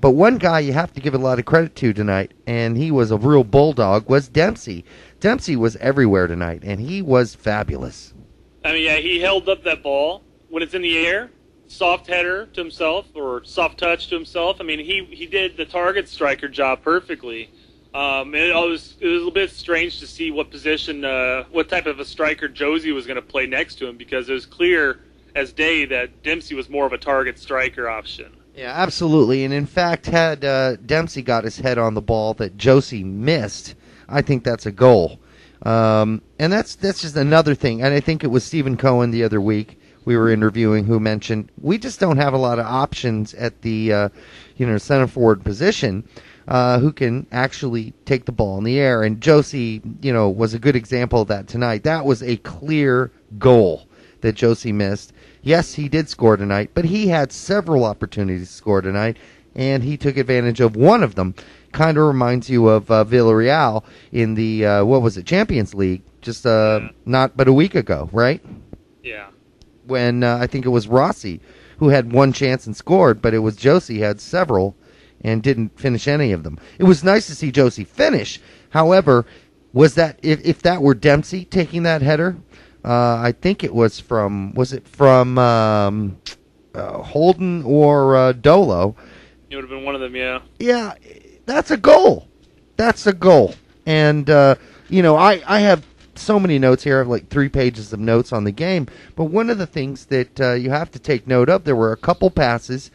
But one guy you have to give a lot of credit to tonight, and he was a real bulldog, was Dempsey. Dempsey was everywhere tonight, and he was fabulous. I mean, yeah, he held up that ball when it's in the air, soft header to himself or soft touch to himself. I mean, he did the target striker job perfectly. It was a bit strange to see what position, what type of a striker Josie was going to play next to him, because it was clear as day that Dempsey was more of a target striker option. Yeah, absolutely. And in fact, had Dempsey got his head on the ball that Josie missed, I think that's a goal. And that's just another thing. And I think it was Stephen Cohen the other week we were interviewing who mentioned we just don't have a lot of options at the center forward position who can actually take the ball in the air. And Josie, was a good example of that tonight. That was a clear goal that Josie missed. Yes, he did score tonight, but he had several opportunities to score tonight, and he took advantage of one of them. Kind of reminds you of Villarreal in the, Champions League, just not but a week ago, right? Yeah. When I think it was Rossi who had one chance and scored, but it was Josie had several and didn't finish any of them. It was nice to see Josie finish. However, was that if that were Dempsey taking that header, I think it was from Holden or Dolo. It would have been one of them, yeah. Yeah, that's a goal. That's a goal. And, I have so many notes here. I have like 3 pages of notes on the game. But one of the things that you have to take note of, there were a couple passes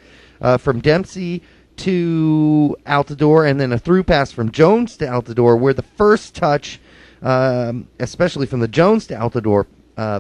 from Dempsey to Altidore and then a through pass from Jones to Altidore where the first touch, especially from the Jones to Altidore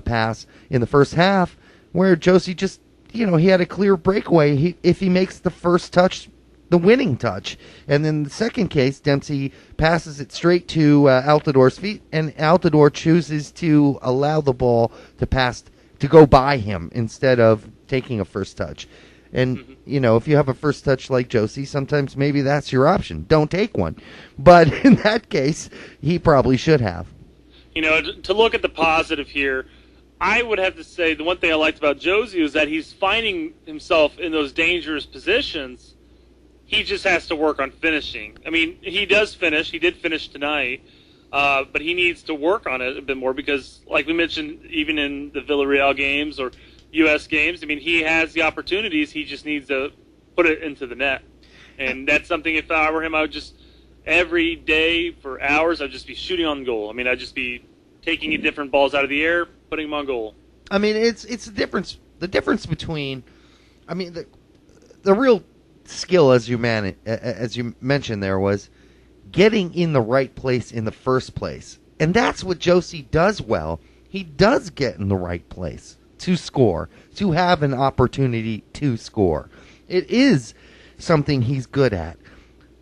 pass in the first half, where Josie just, he had a clear breakaway. If he makes the first touch, the winning touch. And then the second case, Dempsey passes it straight to Altidore's feet, and Altidore chooses to allow the ball to go by him instead of taking a first touch. And, if you have a first touch like Josie, sometimes maybe that's your option. Don't take one. But in that case, he probably should have. To look at the positive here, I would have to say the one thing I liked about Josie is that he's finding himself in those dangerous positions. He just has to work on finishing. I mean, he does finish. He did finish tonight. But he needs to work on it a bit more because, like we mentioned, even in the Villarreal games or U.S. games, I mean, he has the opportunities. He just needs to put it into the net. And that's something, if I were him, I would just, every day for hours, I'd just be shooting on goal. I mean, I'd just be taking different balls out of the air, putting them on goal. I mean, it's the difference. The difference between, I mean, the real skill, as you mentioned there, was getting in the right place in the first place. And that's what Josie does well. He does get in the right place to score, to have an opportunity to score. It is something he's good at.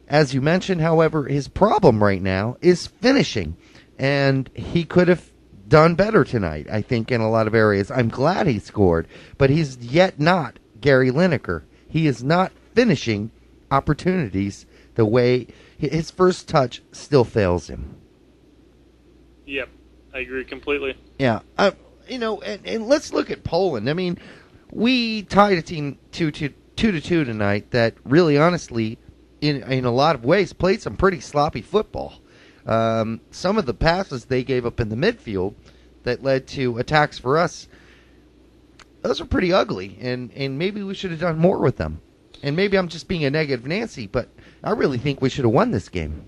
As you mentioned, however, his problem right now is finishing. And he could have done better tonight, I think, in a lot of areas. I'm glad he scored, but he's yet not Gary Lineker. He is not finishing opportunities the way his first touch still fails him. Yep, I agree completely. Yeah, and let's look at Poland. I mean, we tied a team 2-2 tonight that really, honestly, in a lot of ways, played some pretty sloppy football. Some of the passes they gave up in the midfield that led to attacks for us, those are pretty ugly, and maybe we should have done more with them. And maybe I'm just being a negative Nancy, but I really think we should have won this game.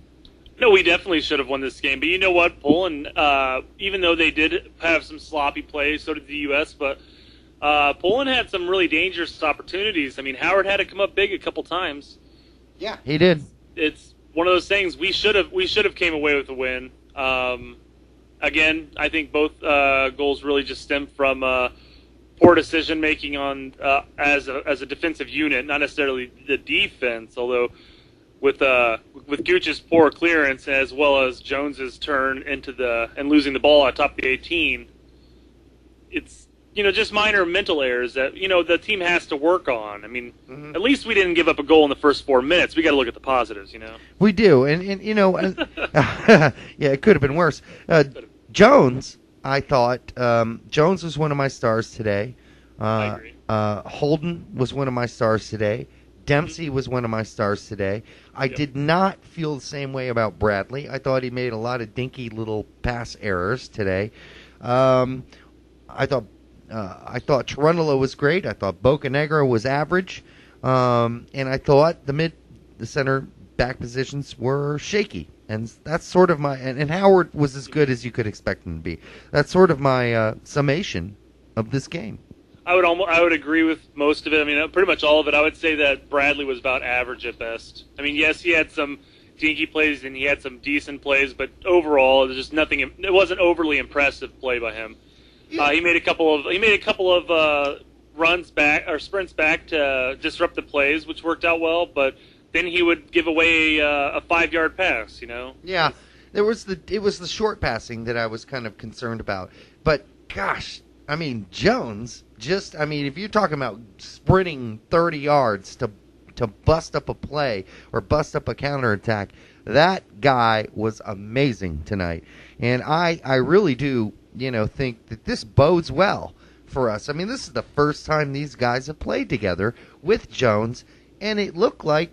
No, we definitely should have won this game. But you know what? Poland, even though they did have some sloppy plays, so did the U.S., but Poland had some really dangerous opportunities. I mean, Howard had to come up big a couple times. Yeah, he did. It's one of those things. We should have came away with a win. Again, I think both goals really just stemmed from poor decision making on as a defensive unit, not necessarily the defense. Although with Gooch's poor clearance as well as Jones's turn and losing the ball on top of the 18, it's just minor mental errors that the team has to work on. I mean, At least we didn't give up a goal in the first 4 minutes. We got to look at the positives, We do, and yeah, it could have been worse. Jones, I thought Jones was one of my stars today. I agree. Holden was one of my stars today. Dempsey was one of my stars today. I did not feel the same way about Bradley. I thought he made a lot of dinky little pass errors today. I thought Cherundolo was great. I thought Bocanegra was average, and I thought the center back positions were shaky. And that's sort of my and Howard was as good as you could expect him to be. That's sort of my summation of this game. I would agree with most of it. I mean, pretty much all of it. I would say that Bradley was about average at best. I mean, yes, he had some dinky plays and he had some decent plays, but overall, it was just nothing. It wasn't overly impressive play by him. Yeah. He made a couple of runs back or sprints back to disrupt the plays, which worked out well. But then he would give away a 5-yard pass. Yeah, it was the short passing that I was kind of concerned about. But gosh, I mean, Jones. If you're talking about sprinting 30 yards to bust up a play or bust up a counterattack, that guy was amazing tonight. And I really do, think that this bodes well for us. I mean, this is the first time these guys have played together with Jones, and it looked like,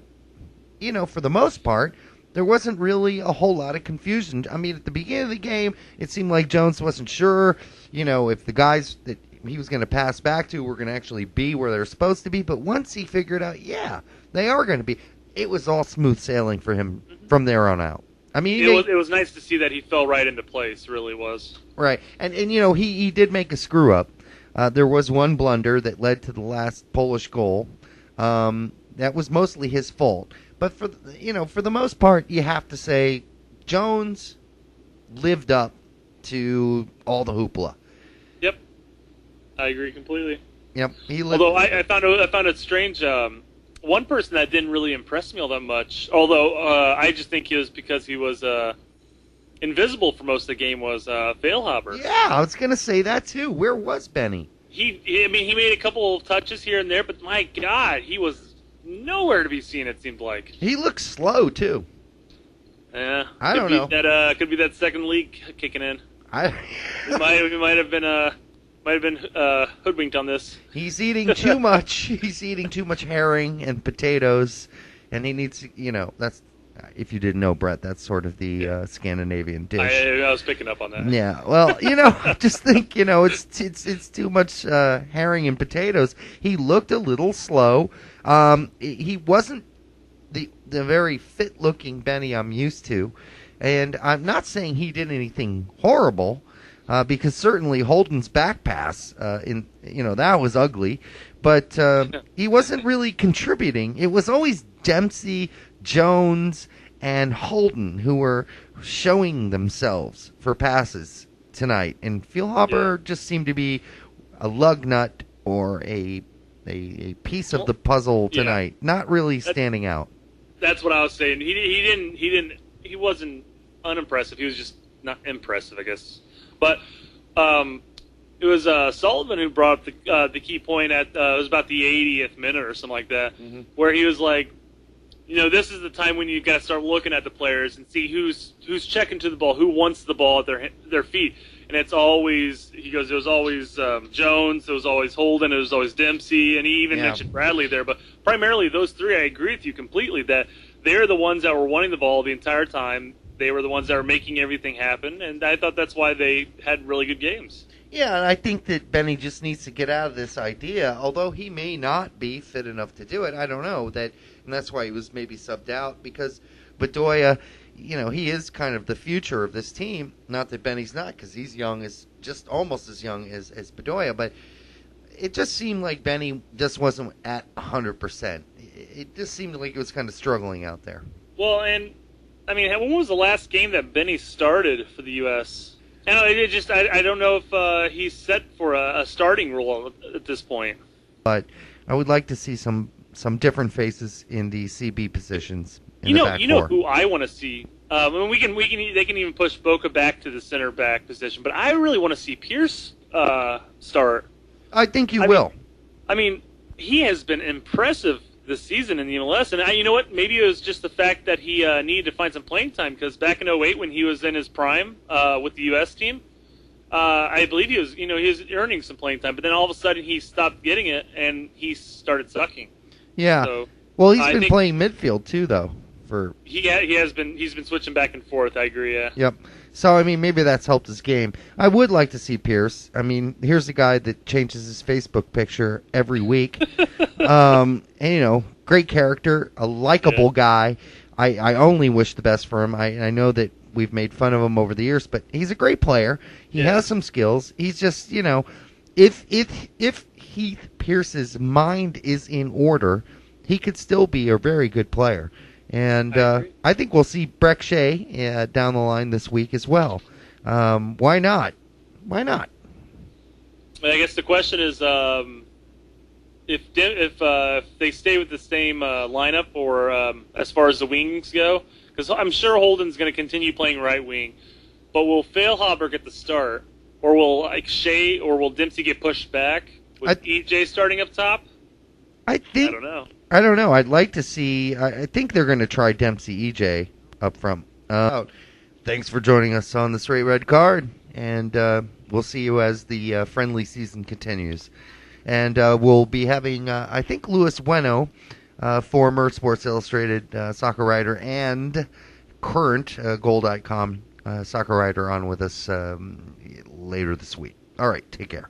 for the most part, there wasn't really a whole lot of confusion. I mean, at the beginning of the game, it seemed like Jones wasn't sure, if the guys that he was going to pass back to were going to actually be where they're supposed to be. But once he figured out, they are going to be, it was all smooth sailing for him from there on out. I mean, it was nice to see that he fell right into place. Really was. Right, and he did make a screw up. There was one blunder that led to the last Polish goal. That was mostly his fault. But for the most part, you have to say Jones lived up to all the hoopla. Yep, I agree completely. Yep, although I found it strange. One person that didn't really impress me all that much, although I just think it was because he was invisible for most of the game, was Feilhaber. Yeah, I was gonna say that too. Where was Benny? He made a couple of touches here and there, but my God, he was nowhere to be seen. It seemed like he looked slow too. Yeah, I don't know. That could be that second league kicking in. We might have been hoodwinked on this. He's eating too much. He's eating too much herring and potatoes, and he needs. That's if you didn't know, Brett. That's sort of the Scandinavian dish. I was picking up on that. Yeah. Well, I just think it's too much herring and potatoes. He looked a little slow. He wasn't the very fit-looking Benny I'm used to, and I'm not saying he did anything horrible, because certainly Holden's back pass, that was ugly, but he wasn't really contributing. It was always Dempsey, Jones, and Holden who were showing themselves for passes tonight, and Feilhaber just seemed to be a lug nut or a piece of the puzzle tonight, not really standing out. That's what I was saying. He wasn't unimpressive. He was just not impressive, I guess. But it was Sullivan who brought up the key point at it was about the 80th minute or something like that, where he was like, this is the time when you've got to start looking at the players and see who's checking to the ball, who wants the ball at their feet. And it's always, he goes, it was always Jones, it was always Holden, it was always Dempsey, and he even mentioned Bradley there. But primarily those three, I agree with you completely, that they're the ones that were wanting the ball the entire time. They were the ones that were making everything happen, and I thought that's why they had really good games. Yeah, and I think that Benny just needs to get out of this idea, although he may not be fit enough to do it. I don't know, and that's why he was maybe subbed out, because Bedoya, he is kind of the future of this team. Not that Benny's not, because he's just almost as young as Bedoya, but it just seemed like Benny just wasn't at 100%. It just seemed like he was kind of struggling out there. Well, and I mean, when was the last game that Benny started for the U.S.? I don't know if he's set for a starting role at this point. But I would like to see some different faces in the CB positions. You know who I want to see. They can even push Boca back to the center back position, but I really want to see Pierce start. I think you will. I mean, he has been impressive this season in the MLS, and you know what? Maybe it was just the fact that he needed to find some playing time, because back in 2008 when he was in his prime with the U.S. team, I believe he was earning some playing time, but then all of a sudden he stopped getting it and he started sucking. Yeah. So Well, he's I been think playing midfield too, though. he's been switching back and forth. I agree. Yeah. Yep. So, I mean, maybe that's helped his game. I would like to see Pierce. I mean, here's a guy that changes his Facebook picture every week. And, great character, a likable guy. I only wish the best for him. I know that we've made fun of him over the years, but he's a great player. He has some skills. He's just, if Heath Pierce's mind is in order, he could still be a very good player. And I think we'll see Breck Shea down the line this week as well. Why not? Why not? I guess the question is if they stay with the same lineup, or as far as the wings go, because I'm sure Holden's going to continue playing right wing, but will Feilhaber get the start, or will Shea or will Dempsey get pushed back with EJ starting up top? I don't know. I don't know. I'd like to see. I think they're going to try Dempsey EJ up front. Thanks for joining us on the Straight Red Card, and we'll see you as the friendly season continues. And we'll be having, I think, Luis Bueno, former Sports Illustrated soccer writer and current Goal.com soccer writer, on with us later this week. All right, take care.